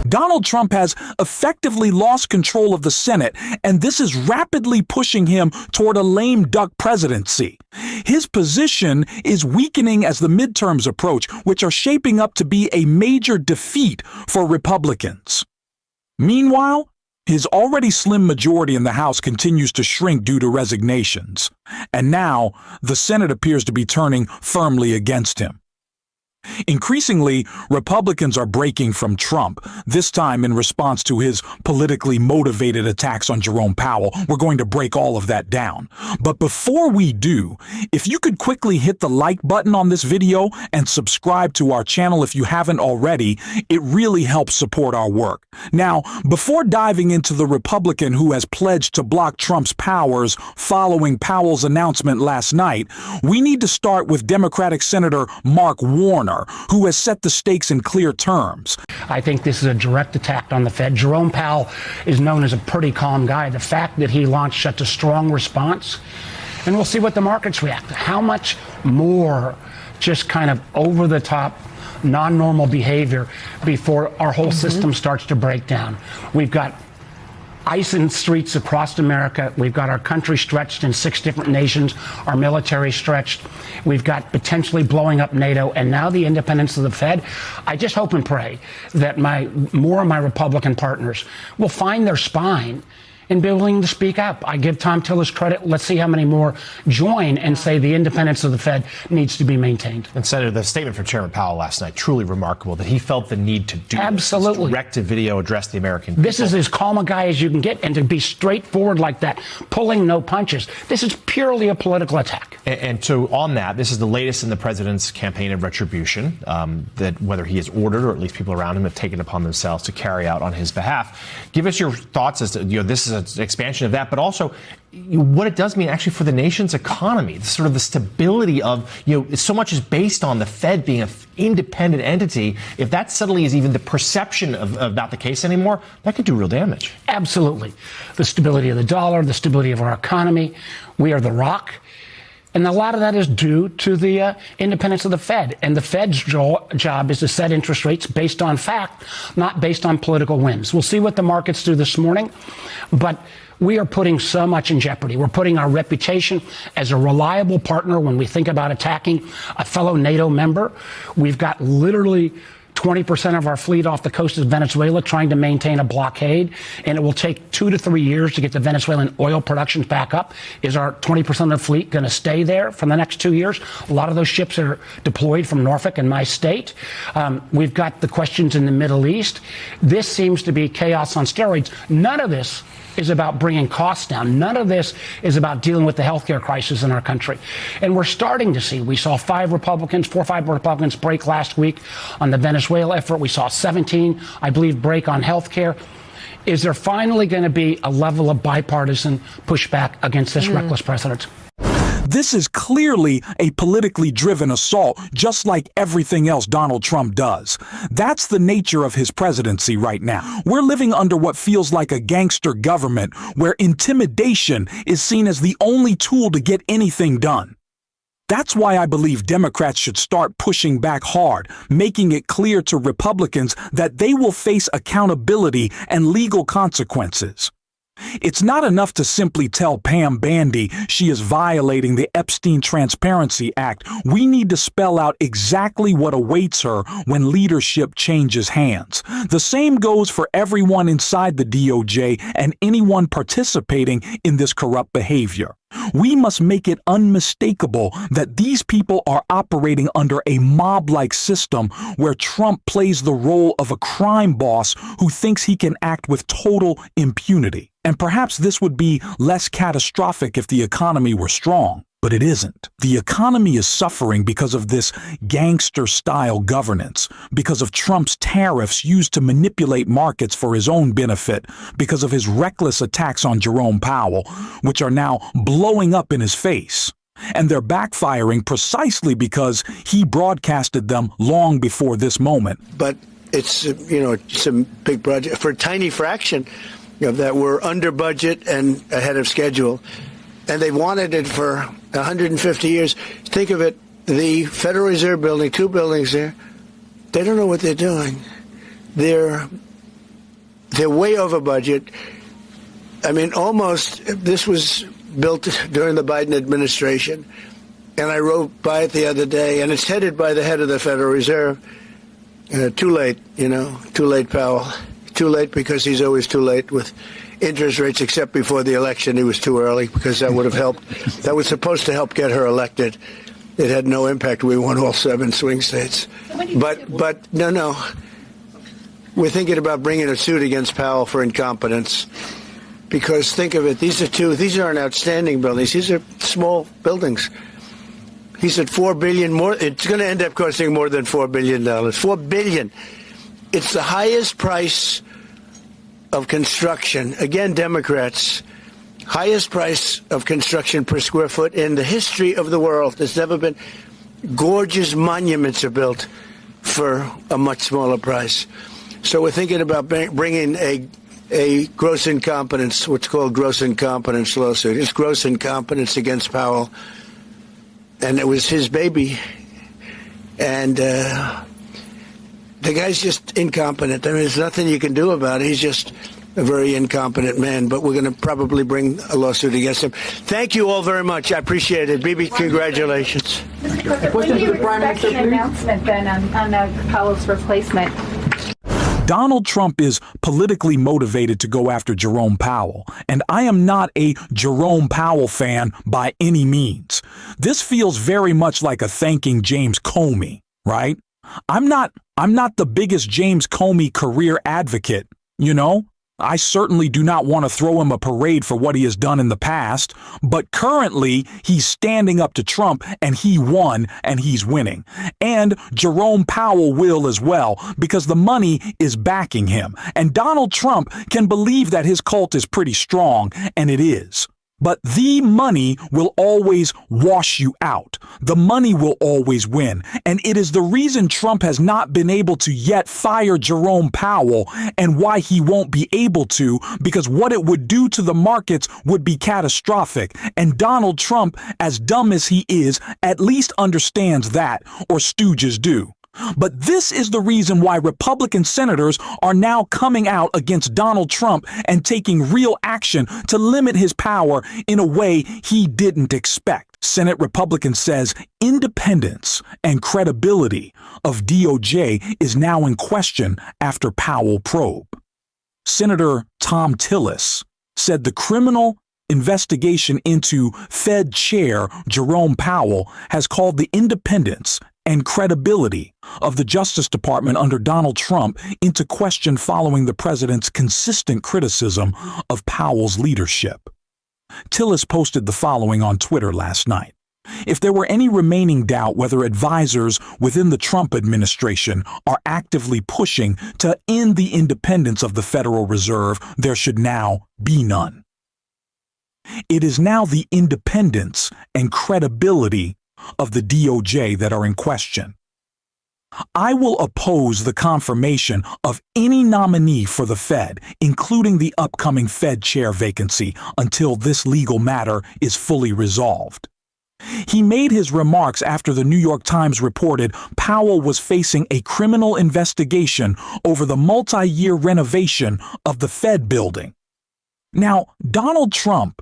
Donald Trump has effectively lost control of the Senate, and this is rapidly pushing him toward a lame duck presidency. His position is weakening as the midterms approach, which are shaping up to be a major defeat for Republicans. Meanwhile, his already slim majority in the House continues to shrink due to resignations, and now the Senate appears to be turning firmly against him. Increasingly, Republicans are breaking from Trump, this time in response to his politically motivated attacks on Jerome Powell. We're going to break all of that down. But before we do, if you could quickly hit the like button on this video and subscribe to our channel if you haven't already, it really helps support our work. Now, before diving into the Republican who has pledged to block Trump's powers following Powell's announcement last night, we need to start with Democratic Senator Mark Warner, who has set the stakes in clear terms. I think this is a direct attack on the Fed. Jerome Powell is known as a pretty calm guy. The fact that he launched such a strong response, and we'll see what the markets react. How much more just kind of over-the-top, non-normal behavior before our whole system starts to break down. We've got ice in streets across America. We've got our country stretched in 6 different nations, our military stretched. We've got potentially blowing up NATO, and now the independence of the Fed. I just hope and pray that more of my Republican partners will find their spine and be willing to speak up. I give Tom Tillis credit. Let's see how many more join and say the independence of the Fed needs to be maintained. And Senator, the statement from Chairman Powell last night, truly remarkable, that he felt the need to do absolutely this direct-to-video address the American people. This is as calm a guy as you can get, and to be straightforward like that, pulling no punches. This is purely a political attack. And so on that, this is the latest in the president's campaign of retribution, that whether he has ordered or at least people around him have taken upon themselves to carry out on his behalf. Give us your thoughts as to, this is an expansion of that, but also what it does mean actually for the nation's economy, sort of the stability of, so much is based on the Fed being an independent entity. If that suddenly is even the perception of not the case anymore, that could do real damage. Absolutely. The stability of the dollar, the stability of our economy. We are the rock. And a lot of that is due to the independence of the Fed. And the Fed's job is to set interest rates based on fact, not based on political whims. We'll see what the markets do this morning, but we are putting so much in jeopardy. We're putting our reputation as a reliable partner when we think about attacking a fellow NATO member. We've got literally 20% of our fleet off the coast of Venezuela trying to maintain a blockade, and it will take 2 to 3 years to get the Venezuelan oil production back up. Is our 20% of the fleet going to stay there for the next 2 years? A lot of those ships are deployed from Norfolk and my state. We've got the questions in the Middle East. This seems to be chaos on steroids. None of this is about bringing costs down. None of this is about dealing with the healthcare crisis in our country. And we're starting to see, we saw 4 or 5 Republicans break last week on the Venezuela effort. We saw 17, I believe, break on healthcare. Is there finally going to be a level of bipartisan pushback against this reckless president? This is clearly a politically driven assault, just like everything else Donald Trump does. That's the nature of his presidency right now. We're living under what feels like a gangster government, where intimidation is seen as the only tool to get anything done. That's why I believe Democrats should start pushing back hard, making it clear to Republicans that they will face accountability and legal consequences. It's not enough to simply tell Pam Bandy she is violating the Epstein Transparency Act. We need to spell out exactly what awaits her when leadership changes hands. The same goes for everyone inside the DOJ and anyone participating in this corrupt behavior. We must make it unmistakable that these people are operating under a mob-like system where Trump plays the role of a crime boss who thinks he can act with total impunity. And perhaps this would be less catastrophic if the economy were strong, but it isn't. The economy is suffering because of this gangster-style governance, because of Trump's tariffs used to manipulate markets for his own benefit, because of his reckless attacks on Jerome Powell, which are now blowing up in his face. And they're backfiring precisely because he broadcasted them long before this moment. But it's, it's a big project for a tiny fraction that we're under budget and ahead of schedule. And they wanted it for 150 years. Think of it, the Federal Reserve Building, 2 buildings there, they don't know what they're doing. They're They're way over budget. I mean, almost, this was built during the Biden administration, and I rode by it the other day, and it's headed by the head of the Federal Reserve. Too late, too late, Powell. Too late because he's always too late with interest rates, except before the election he was too early because that would have helped. That was supposed to help get her elected. It had no impact. We won all 7 swing states. But no. We're thinking about bringing a suit against Powell for incompetence. Because think of it, these aren't outstanding buildings. These are small buildings. He said $4 billion more. It's going to end up costing more than $4 billion. $4 billion. It's the highest price of construction. Again, Democrats, highest price of construction per square foot in the history of the world. There's never been. Gorgeous monuments are built for a much smaller price. So we're thinking about bringing a gross incompetence, what's called gross incompetence lawsuit. It's gross incompetence against Powell. And it was his baby. And the guy's just incompetent. I mean, there's nothing you can do about it. He's just a very incompetent man. But we're going to probably bring a lawsuit against him. Thank you all very much. I appreciate it. Bibi, congratulations. Mr. President, when do you expect an announcement then on Powell's replacement? Donald Trump is politically motivated to go after Jerome Powell, and I am not a Jerome Powell fan by any means. This feels very much like a thanking James Comey, right? I'm not the biggest James Comey career advocate, I certainly do not want to throw him a parade for what he has done in the past, but currently he's standing up to Trump and he won and he's winning. And Jerome Powell will as well because the money is backing him. And Donald Trump can believe that his cult is pretty strong, and it is. But the money will always wash you out. The money will always win. And it is the reason Trump has not been able to yet fire Jerome Powell and why he won't be able to, because what it would do to the markets would be catastrophic. And Donald Trump, as dumb as he is, at least understands that, or stooges do. But this is the reason why Republican senators are now coming out against Donald Trump and taking real action to limit his power in a way he didn't expect. Senate Republican says independence and credibility of DOJ is now in question after Powell probe. Senator Tom Tillis said the criminal investigation into Fed Chair Jerome Powell has called the independence and credibility of the Justice Department under Donald Trump into question following the president's consistent criticism of Powell's leadership. Tillis posted the following on Twitter last night. If there were any remaining doubt whether advisors within the Trump administration are actively pushing to end the independence of the Federal Reserve, there should now be none. It is now the independence and credibility of the DOJ that are in question. I will oppose the confirmation of any nominee for the Fed, including the upcoming Fed chair vacancy, until this legal matter is fully resolved. He made his remarks after the New York Times reported Powell was facing a criminal investigation over the multi-year renovation of the Fed building. Now, Donald Trump,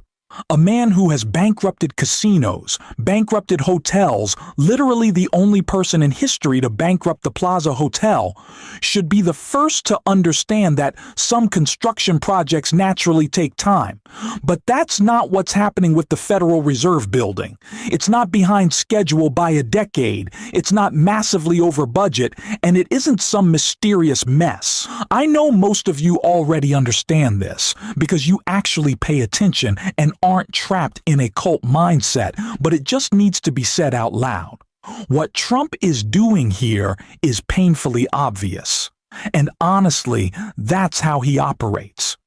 a man who has bankrupted casinos, bankrupted hotels, literally the only person in history to bankrupt the Plaza Hotel, should be the first to understand that some construction projects naturally take time. But that's not what's happening with the Federal Reserve building. It's not behind schedule by a decade. It's not massively over budget, and it isn't some mysterious mess. I know most of you already understand this because you actually pay attention and aren't trapped in a cult mindset, but it just needs to be said out loud. What Trump is doing here is painfully obvious. And honestly, that's how he operates.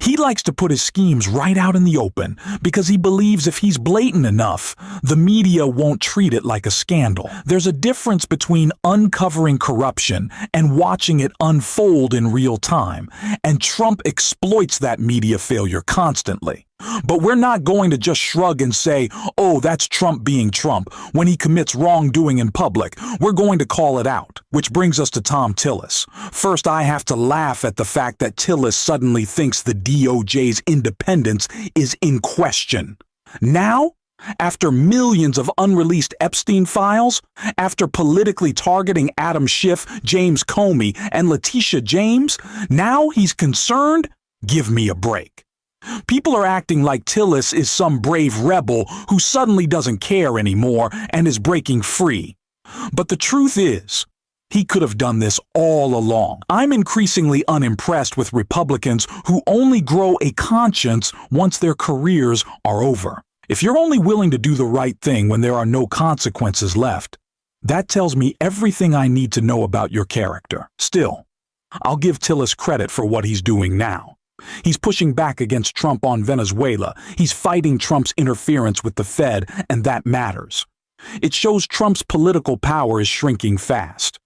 He likes to put his schemes right out in the open because he believes if he's blatant enough, the media won't treat it like a scandal. There's a difference between uncovering corruption and watching it unfold in real time, and Trump exploits that media failure constantly. But we're not going to just shrug and say, oh, that's Trump being Trump, when he commits wrongdoing in public. We're going to call it out. Which brings us to Tom Tillis. First, I have to laugh at the fact that Tillis suddenly thinks the DOJ's independence is in question. Now, after millions of unreleased Epstein files, after politically targeting Adam Schiff, James Comey, and Letitia James, now he's concerned? Give me a break. People are acting like Tillis is some brave rebel who suddenly doesn't care anymore and is breaking free. But the truth is, he could have done this all along. I'm increasingly unimpressed with Republicans who only grow a conscience once their careers are over. If you're only willing to do the right thing when there are no consequences left, that tells me everything I need to know about your character. Still, I'll give Tillis credit for what he's doing now. He's pushing back against Trump on Venezuela. He's fighting Trump's interference with the Fed, and that matters. It shows Trump's political power is shrinking fast.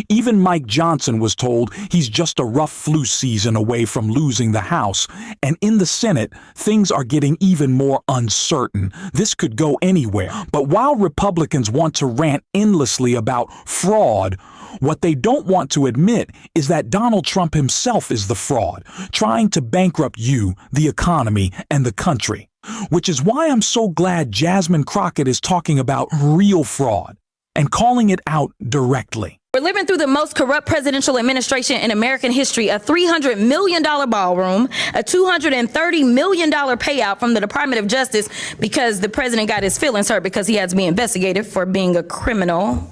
Even Mike Johnson was told he's just a rough flu season away from losing the House, and in the Senate, things are getting even more uncertain. This could go anywhere. But while Republicans want to rant endlessly about fraud, what they don't want to admit is that Donald Trump himself is the fraud, trying to bankrupt you, the economy, and the country. Which is why I'm so glad Jasmine Crockett is talking about real fraud and calling it out directly. We're living through the most corrupt presidential administration in American history, a $300 million ballroom, a $230 million payout from the Department of Justice because the president got his feelings hurt because he had to be investigated for being a criminal.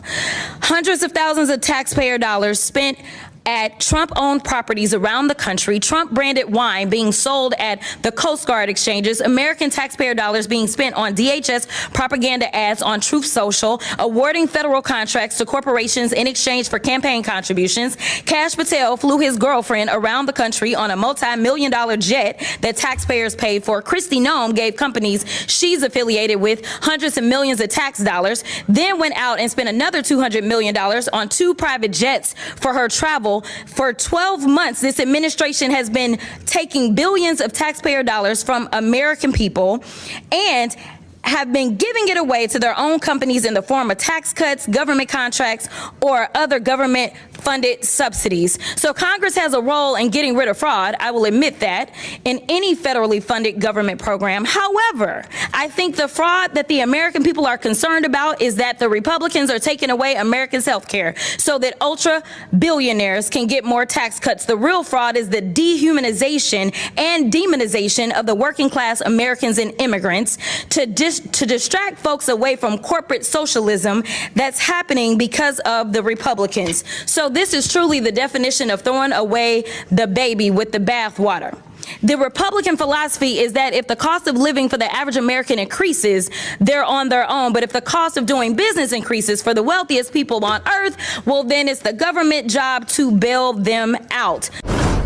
Hundreds of thousands of taxpayer dollars spent at Trump-owned properties around the country, Trump-branded wine being sold at the Coast Guard exchanges, American taxpayer dollars being spent on DHS propaganda ads on Truth Social, awarding federal contracts to corporations in exchange for campaign contributions. Kash Patel flew his girlfriend around the country on a multi-million-dollar jet that taxpayers paid for. Kristi Noem gave companies she's affiliated with hundreds of millions of tax dollars, then went out and spent another $200 million on 2 private jets for her travel. For 12 months, this administration has been taking billions of taxpayer dollars from American people and have been giving it away to their own companies in the form of tax cuts, government contracts, or other government-funded subsidies. So Congress has a role in getting rid of fraud, I will admit that, in any federally funded government program. However, I think the fraud that the American people are concerned about is that the Republicans are taking away Americans' health care so that ultra-billionaires can get more tax cuts. The real fraud is the dehumanization and demonization of the working-class Americans and immigrants to distract folks away from corporate socialism that's happening because of the Republicans. So this is truly the definition of throwing away the baby with the bathwater. The Republican philosophy is that if the cost of living for the average American increases, they're on their own. But if the cost of doing business increases for the wealthiest people on earth, well, then it's the government job to bail them out.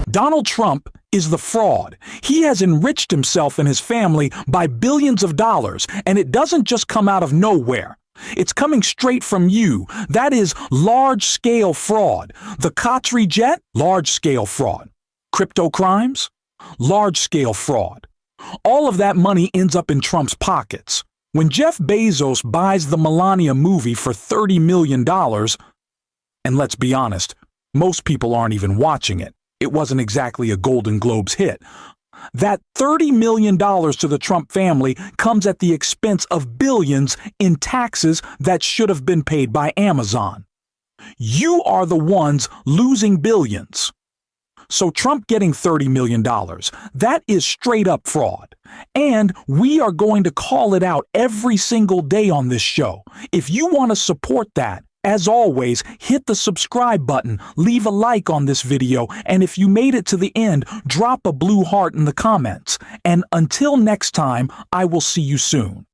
Donald Trump is the fraud. He has enriched himself and his family by billions of dollars, and it doesn't just come out of nowhere. It's coming straight from you. That is large-scale fraud. The Kotri jet? Large-scale fraud. Crypto crimes? Large-scale fraud. All of that money ends up in Trump's pockets. When Jeff Bezos buys the Melania movie for $30 million, and let's be honest, most people aren't even watching it. It wasn't exactly a Golden Globes hit. That $30 million to the Trump family comes at the expense of billions in taxes that should have been paid by Amazon. You are the ones losing billions. So Trump getting $30 million, that is straight up fraud. And we are going to call it out every single day on this show. If you want to support that, as always, hit the subscribe button, leave a like on this video, and if you made it to the end, drop a blue heart in the comments. And until next time, I will see you soon.